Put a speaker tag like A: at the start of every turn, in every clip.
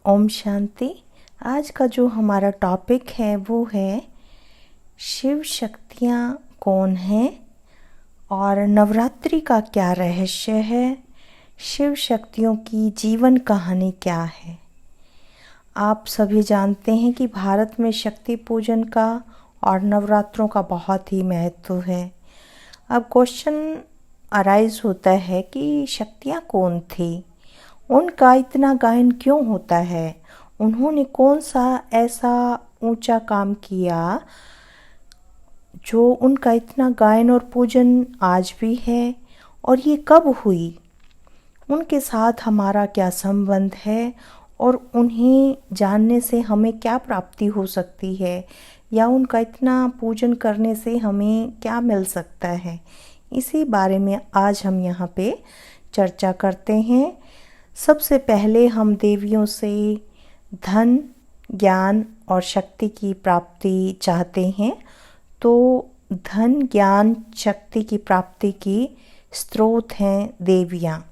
A: ओम शांति। आज का जो हमारा टॉपिक है वो है शिव शक्तियाँ कौन हैं और नवरात्रि का क्या रहस्य है, शिव शक्तियों की जीवन कहानी क्या है। आप सभी जानते हैं कि भारत में शक्ति पूजन का और नवरात्रों का बहुत ही महत्व है। अब क्वेश्चन अराइज होता है कि शक्तियाँ कौन थी, उनका इतना गायन क्यों होता है, उन्होंने कौन सा ऐसा ऊंचा काम किया जो उनका इतना गायन और पूजन आज भी है, और ये कब हुई, उनके साथ हमारा क्या संबंध है और उन्हें जानने से हमें क्या प्राप्ति हो सकती है या उनका इतना पूजन करने से हमें क्या मिल सकता है। इसी बारे में आज हम यहाँ पे चर्चा करते हैं। सबसे पहले हम देवियों से धन, ज्ञान और शक्ति की प्राप्ति चाहते हैं। तो धन, ज्ञान, शक्ति की प्राप्ति की स्रोत हैं देवियाँ।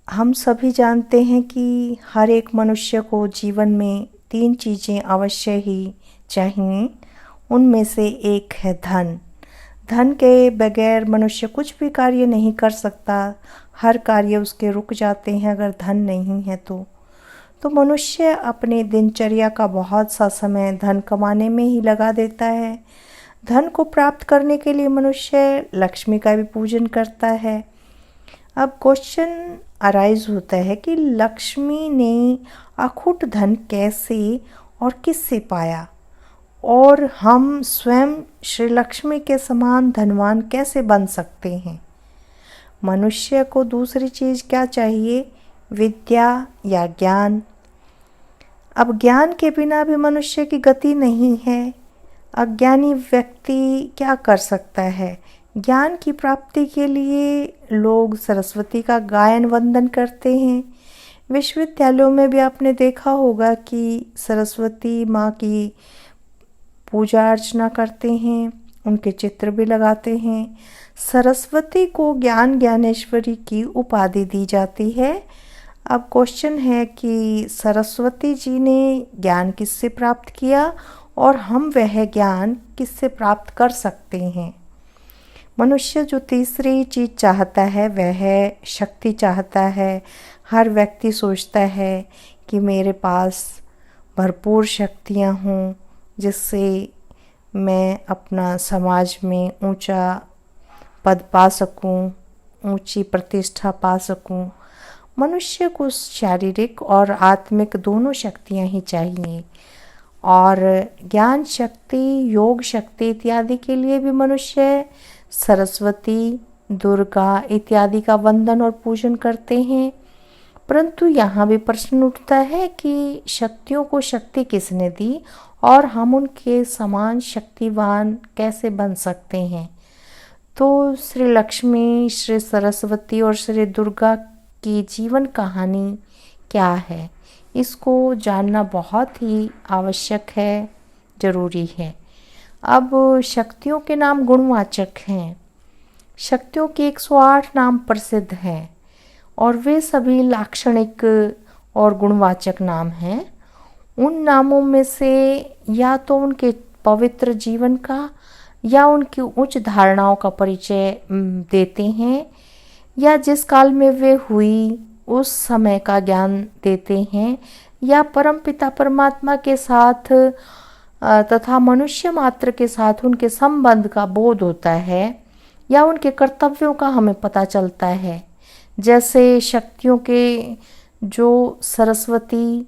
A: हम सभी जानते हैं कि हर एक मनुष्य को जीवन में 3 चीज़ें अवश्य ही चाहिए। उनमें से एक है धन। धन के बगैर मनुष्य कुछ भी कार्य नहीं कर सकता। हर कार्य उसके रुक जाते हैं अगर धन नहीं है तो मनुष्य अपने दिनचर्या का बहुत सा समय धन कमाने में ही लगा देता है। धन को प्राप्त करने के लिए मनुष्य लक्ष्मी का भी पूजन करता है। अब क्वेश्चन अराइज होता है कि लक्ष्मी ने अखुट धन कैसे और किससे पाया, और हम स्वयं श्री लक्ष्मी के समान धनवान कैसे बन सकते हैं। मनुष्य को दूसरी चीज़ क्या चाहिए, विद्या या ज्ञान। अब ज्ञान के बिना भी मनुष्य की गति नहीं है। अज्ञानी व्यक्ति क्या कर सकता है। ज्ञान की प्राप्ति के लिए लोग सरस्वती का गायन वंदन करते हैं। विश्वविद्यालयों में भी आपने देखा होगा कि सरस्वती माँ की पूजा अर्चना करते हैं, उनके चित्र भी लगाते हैं। सरस्वती को ज्ञान ज्ञानेश्वरी की उपाधि दी जाती है। अब क्वेश्चन है कि सरस्वती जी ने ज्ञान किससे प्राप्त किया और हम वह ज्ञान किससे प्राप्त कर सकते हैं। मनुष्य जो तीसरी चीज़ चाहता है वह है शक्ति चाहता है। हर व्यक्ति सोचता है कि मेरे पास भरपूर शक्तियाँ हों जिससे मैं अपना समाज में ऊंचा पद पा सकूं, ऊंची प्रतिष्ठा पा सकूं। मनुष्य को शारीरिक और आत्मिक दोनों शक्तियां ही चाहिए, और ज्ञान शक्ति, योग शक्ति इत्यादि के लिए भी मनुष्य सरस्वती, दुर्गा इत्यादि का वंदन और पूजन करते हैं। परंतु यहाँ भी प्रश्न उठता है कि शक्तियों को शक्ति किसने दी और हम उनके समान शक्तिवान कैसे बन सकते हैं। तो श्री लक्ष्मी, श्री सरस्वती और श्री दुर्गा की जीवन कहानी क्या है, इसको जानना बहुत ही आवश्यक है, जरूरी है। अब शक्तियों के नाम गुणवाचक हैं। शक्तियों के 108 नाम प्रसिद्ध हैं और वे सभी लाक्षणिक और गुणवाचक नाम हैं। उन नामों में से या तो उनके पवित्र जीवन का या उनकी उच्च धारणाओं का परिचय देते हैं, या जिस काल में वे हुई उस समय का ज्ञान देते हैं, या परमपिता परमात्मा के साथ तथा मनुष्य मात्र के साथ उनके संबंध का बोध होता है, या उनके कर्तव्यों का हमें पता चलता है। जैसे शक्तियों के जो सरस्वती,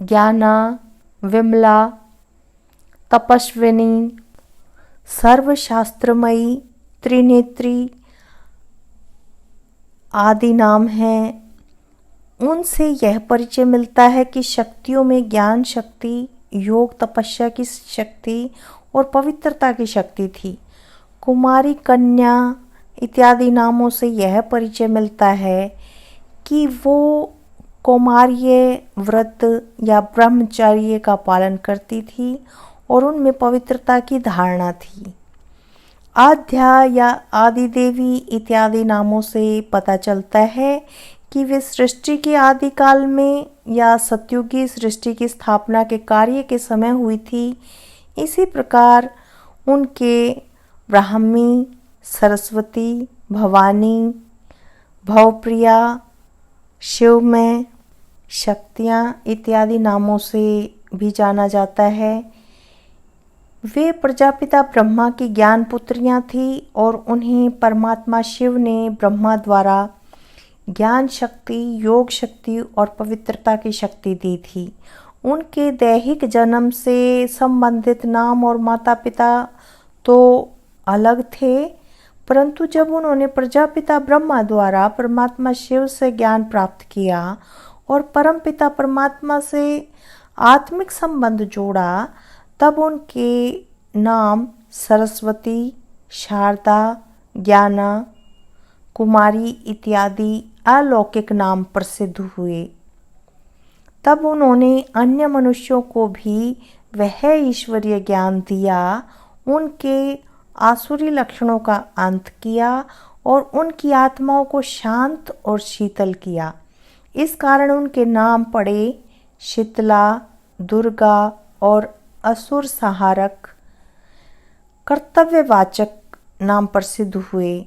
A: ज्ञाना, विमला, तपस्विनी, सर्वशास्त्रमयी, त्रिनेत्री आदि नाम हैं, उनसे यह परिचय मिलता है कि शक्तियों में ज्ञान शक्ति, योग तपस्या की शक्ति और पवित्रता की शक्ति थी। कुमारी, कन्या इत्यादि नामों से यह परिचय मिलता है कि वो कौमार्य व्रत या ब्रह्मचर्य का पालन करती थी और उनमें पवित्रता की धारणा थी। आद्या या आदि देवी इत्यादि नामों से पता चलता है कि वे सृष्टि के आदिकाल में या सतयुगी सृष्टि की स्थापना के कार्य के समय हुई थी। इसी प्रकार उनके ब्राह्मी, सरस्वती, भवानी, भवप्रिया, शिवमय, शक्तियाँ इत्यादि नामों से भी जाना जाता है। वे प्रजापिता ब्रह्मा की ज्ञान पुत्रियाँ थीं और उन्हें परमात्मा शिव ने ब्रह्मा द्वारा ज्ञान शक्ति, योग शक्ति और पवित्रता की शक्ति दी थी। उनके दैहिक जन्म से संबंधित नाम और माता पिता तो अलग थे, परंतु जब उन्होंने प्रजापिता ब्रह्मा द्वारा परमात्मा शिव से ज्ञान प्राप्त किया और परमपिता परमात्मा से आत्मिक संबंध जोड़ा, तब उनके नाम सरस्वती, शारदा, ज्ञाना, कुमारी इत्यादि अलौकिक नाम प्रसिद्ध हुए। तब उन्होंने अन्य मनुष्यों को भी वह ईश्वरीय ज्ञान दिया, उनके आसुरी लक्षणों का अंत किया और उनकी आत्माओं को शांत और शीतल किया। इस कारण उनके नाम पड़े शीतला, दुर्गा और असुर संहारक कर्तव्यवाचक नाम प्रसिद्ध हुए।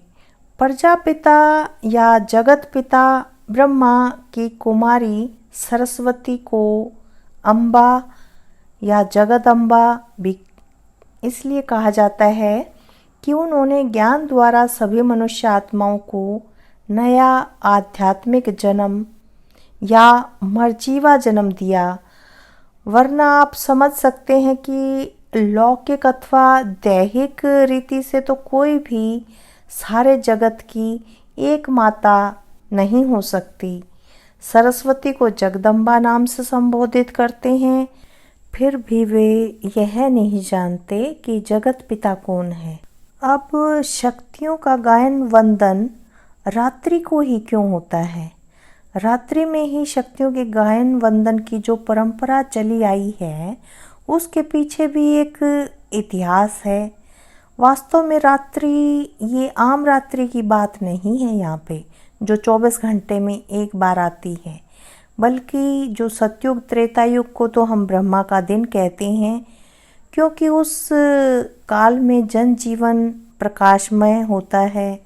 A: प्रजापिता या जगत पिता ब्रह्मा की कुमारी सरस्वती को अम्बा या जगदम्बा भी इसलिए कहा जाता है कि उन्होंने ज्ञान द्वारा सभी मनुष्य आत्माओं को नया आध्यात्मिक जन्म या मर्जीवा जन्म दिया। वरना आप समझ सकते हैं कि लौकिक अथवा दैहिक रीति से तो कोई भी सारे जगत की एक माता नहीं हो सकती। सरस्वती को जगदम्बा नाम से संबोधित करते हैं, फिर भी वे यह नहीं जानते कि जगत पिता कौन है। अब शक्तियों का गायन वंदन रात्रि को ही क्यों होता है? रात्रि में ही शक्तियों के गायन वंदन की जो परंपरा चली आई है, उसके पीछे भी एक इतिहास है। वास्तव में रात्रि ये आम रात्रि की बात नहीं है यहाँ पे, जो 24 घंटे में एक बार आती है, बल्कि जो सतयुग त्रेता युग को तो हम ब्रह्मा का दिन कहते हैं, क्योंकि उस काल में जनजीवन प्रकाशमय होता है,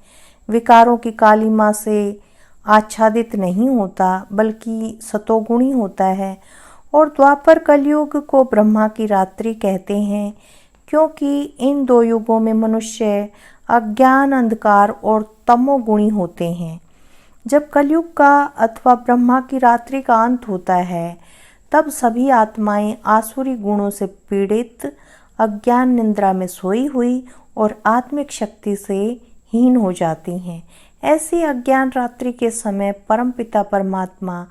A: विकारों की कालिमा से आच्छादित नहीं होता, बल्कि सतोगुणी होता है। और द्वापर कलयुग को ब्रह्मा की रात्रि कहते हैं, क्योंकि इन दो युगों में मनुष्य अज्ञान, अंधकार और तमोगुणी होते हैं। जब कलयुग का अथवा ब्रह्मा की रात्रि का अंत होता है, तब सभी आत्माएं आसुरी गुणों से पीड़ित, अज्ञान निद्रा में सोई हुई और आत्मिक शक्ति से हीन हो जाती हैं। ऐसी अज्ञान रात्रि के समय परमपिता परमात्मा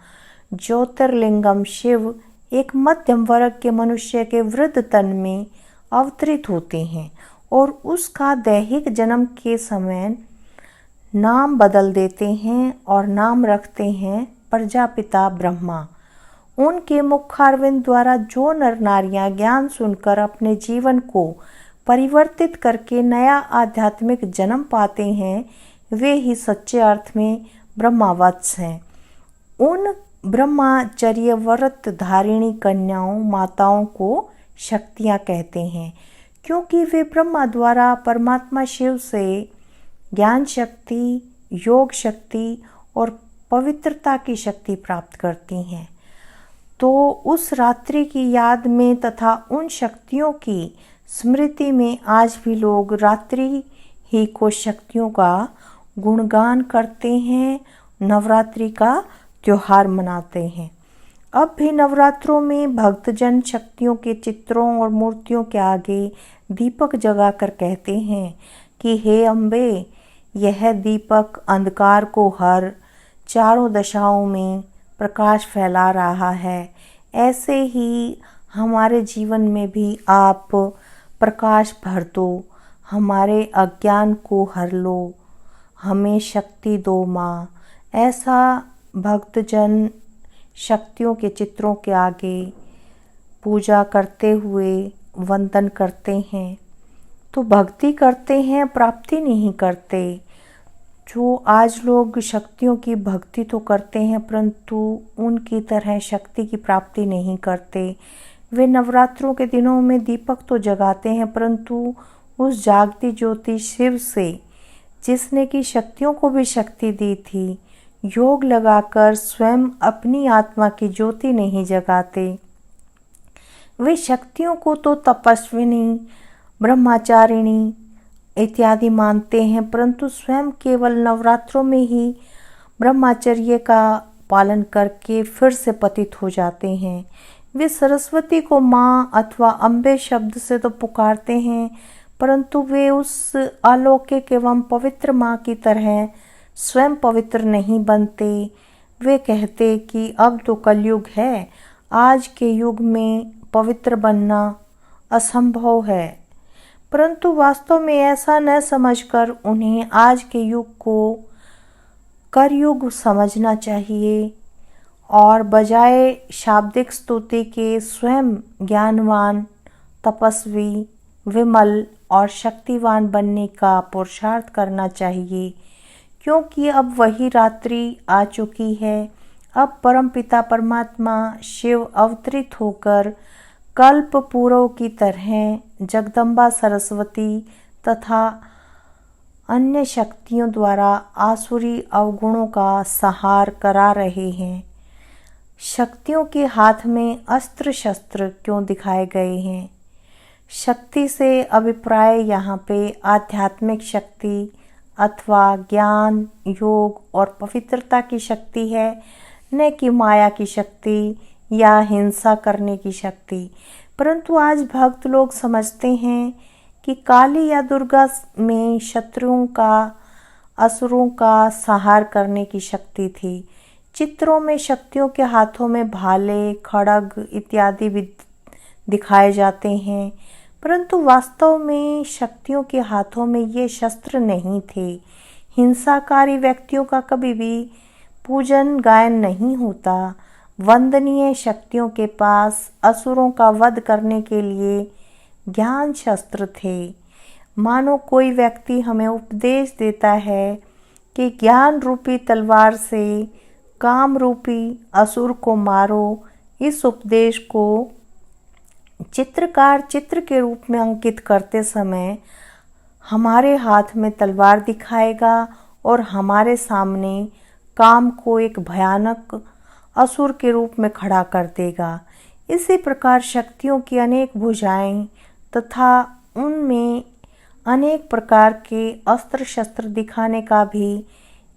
A: ज्योतिर्लिंगम शिव एक मध्यम वर्ग के मनुष्य के वृद्ध तन में अवतरित होते हैं और उसका दैहिक जन्म के समय नाम बदल देते हैं और नाम रखते हैं प्रजापिता ब्रह्मा। उनके मुखारविंद द्वारा जो नर नारियां ज्ञान सुनकर अपने जीवन को परिवर्तित करके नया आध्यात्मिक जन्म पाते हैं, वे ही सच्चे अर्थ में ब्रह्मावत्स हैं। उन ब्रह्मचर्य व्रत धारिणी कन्याओं, माताओं को शक्तियाँ कहते हैं, क्योंकि वे ब्रह्मा द्वारा परमात्मा शिव से ज्ञान शक्ति, योग शक्ति और पवित्रता की शक्ति प्राप्त करती हैं। तो उस रात्रि की याद में तथा उन शक्तियों की स्मृति में आज भी लोग रात्रि ही को शक्तियों का गुणगान करते हैं, नवरात्रि का त्योहार मनाते हैं। अब भी नवरात्रों में भक्तजन शक्तियों के चित्रों और मूर्तियों के आगे दीपक जगाकर कहते हैं कि हे अम्बे, यह दीपक अंधकार को हर चारों दशाओं में प्रकाश फैला रहा है। ऐसे ही हमारे जीवन में भी आप प्रकाश भर दो, हमारे अज्ञान को हर लो, हमें शक्ति दो माँ। ऐसा भक्तजन शक्तियों के चित्रों के आगे पूजा करते हुए वंदन करते हैं। तो भक्ति करते हैं, प्राप्ति नहीं करते। जो आज लोग शक्तियों की भक्ति तो करते हैं परंतु उनकी तरह शक्ति की प्राप्ति नहीं करते। वे नवरात्रों के दिनों में दीपक तो जगाते हैं परंतु उस जागती ज्योति शिव से, जिसने की शक्तियों को भी शक्ति दी थी, योग लगाकर स्वयं अपनी आत्मा की ज्योति नहीं जगाते। वे शक्तियों को तो तपस्विनी, ब्रह्मचारिणी इत्यादि मानते हैं परंतु स्वयं केवल नवरात्रों में ही ब्रह्मचर्य का पालन करके फिर से पतित हो जाते हैं। वे सरस्वती को माँ अथवा अम्बे शब्द से तो पुकारते हैं परंतु वे उस अलौकिक एवं पवित्र माँ की तरह स्वयं पवित्र नहीं बनते। वे कहते कि अब तो कलयुग है, आज के युग में पवित्र बनना असंभव है, परंतु वास्तव में ऐसा न समझकर उन्हें आज के युग को करयुग समझना चाहिए और बजाय शाब्दिक स्तुति के स्वयं ज्ञानवान, तपस्वी, विमल और शक्तिवान बनने का पुरुषार्थ करना चाहिए, क्योंकि अब वही रात्रि आ चुकी है। अब परमपिता परमात्मा शिव अवतरित होकर कल्प पूर्व की तरह जगदम्बा सरस्वती तथा अन्य शक्तियों द्वारा आसुरी अवगुणों का संहार करा रहे हैं। शक्तियों के हाथ में अस्त्र शस्त्र क्यों दिखाए गए हैं? शक्ति से अभिप्राय यहाँ पे आध्यात्मिक शक्ति अथवा ज्ञान, योग और पवित्रता की शक्ति है, न कि माया की शक्ति या हिंसा करने की शक्ति। परंतु आज भक्त लोग समझते हैं कि काली या दुर्गा में शत्रुओं का, असुरों का संहार करने की शक्ति थी। चित्रों में शक्तियों के हाथों में भाले, खड़ग इत्यादि भी दिखाए जाते हैं परंतु वास्तव में शक्तियों के हाथों में ये शस्त्र नहीं थे। हिंसाकारी व्यक्तियों का कभी भी पूजन गायन नहीं होता। वंदनीय शक्तियों के पास असुरों का वध करने के लिए ज्ञान शस्त्र थे। मानो कोई व्यक्ति हमें उपदेश देता है कि ज्ञान रूपी तलवार से काम रूपी असुर को मारो। इस उपदेश को चित्रकार चित्र के रूप में अंकित करते समय हमारे हाथ में तलवार दिखाएगा और हमारे सामने काम को एक भयानक असुर के रूप में खड़ा कर देगा। इसी प्रकार शक्तियों की अनेक भुजाएं तथा उनमें अनेक प्रकार के अस्त्र शस्त्र दिखाने का भी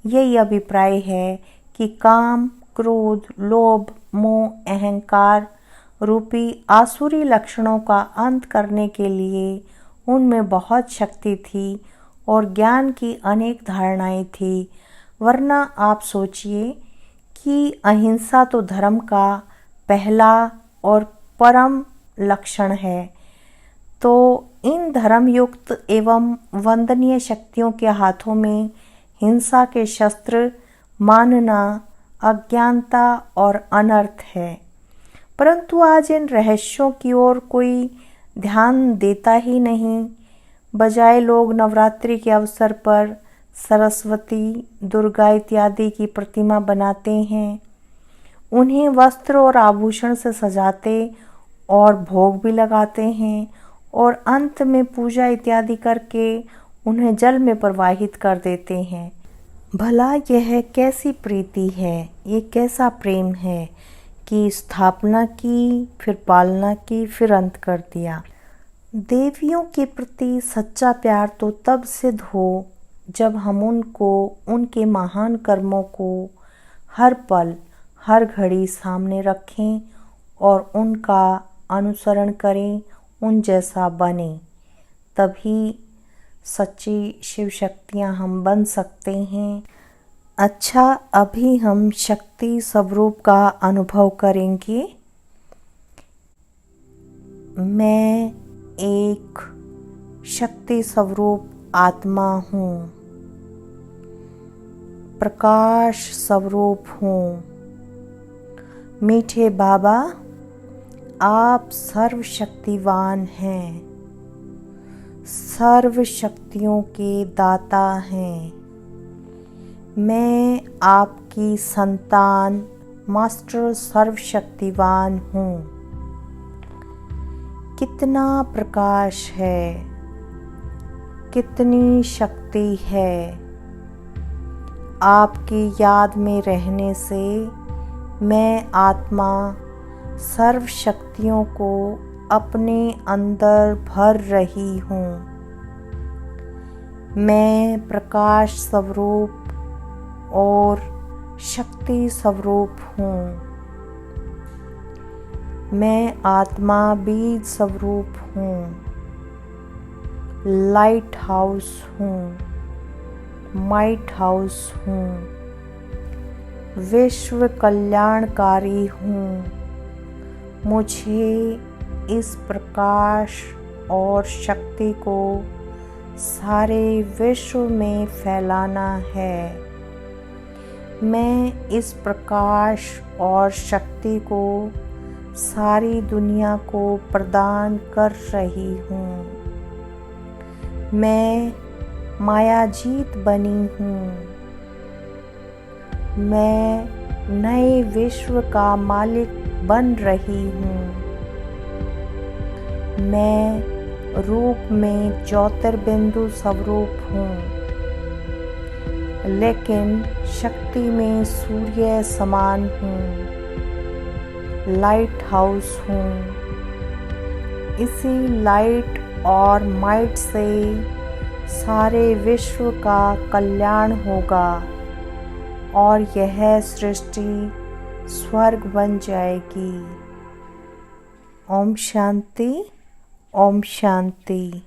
A: यही अभिप्राय है कि काम, क्रोध, लोभ, मोह, अहंकार रूपी आसुरी लक्षणों का अंत करने के लिए उनमें बहुत शक्ति थी और ज्ञान की अनेक धारणाएं थी। वरना आप सोचिए कि अहिंसा तो धर्म का पहला और परम लक्षण है, तो इन धर्मयुक्त एवं वंदनीय शक्तियों के हाथों में हिंसा के शस्त्र मानना अज्ञानता और अनर्थ है। परंतु आज इन रहस्यों की ओर कोई ध्यान देता ही नहीं। बजाय लोग नवरात्रि के अवसर पर सरस्वती, दुर्गा इत्यादि की प्रतिमा बनाते हैं, उन्हें वस्त्र और आभूषण से सजाते और भोग भी लगाते हैं और अंत में पूजा इत्यादि करके उन्हें जल में प्रवाहित कर देते हैं। भला यह कैसी प्रीति है, ये कैसा प्रेम है कि स्थापना की, फिर पालना की, फिर अंत कर दिया। देवियों के प्रति सच्चा प्यार तो तब सिद्ध हो जब हम उनको, उनके महान कर्मों को हर पल हर घड़ी सामने रखें और उनका अनुसरण करें, उन जैसा बने। तभी सच्ची शिव शक्तियाँ हम बन सकते हैं। अच्छा, अभी हम शक्ति स्वरूप का अनुभव करेंगे। मैं एक शक्ति स्वरूप आत्मा हूँ, प्रकाश स्वरूप हूँ। मीठे बाबा, आप सर्वशक्तिवान हैं, सर्व शक्तियों के दाता हैं। मैं आपकी संतान मास्टर सर्वशक्तिवान हूँ। कितना प्रकाश है, कितनी शक्ति है। आपकी याद में रहने से मैं आत्मा सर्व शक्तियों को अपने अंदर भर रही हूँ। मैं प्रकाश स्वरूप और शक्ति स्वरूप हूँ। मैं आत्मा बीज स्वरूप हूँ, लाइट हाउस हूँ, माइट हाउस हूँ, विश्व कल्याणकारी हूँ। मुझे इस प्रकाश और शक्ति को सारे विश्व में फैलाना है। मैं इस प्रकाश और शक्ति को सारी दुनिया को प्रदान कर रही हूँ। मैं मायाजीत बनी हूँ। मैं नए विश्व का मालिक बन रही हूँ। मैं रूप में ज्योतिर्बिंदु स्वरूप हूँ, लेकिन शक्ति में सूर्य समान हूँ, लाइट हाउस हूँ। इसी लाइट और माइट से सारे विश्व का कल्याण होगा और यह सृष्टि स्वर्ग बन जाएगी। ओम शांति, ओम शांति।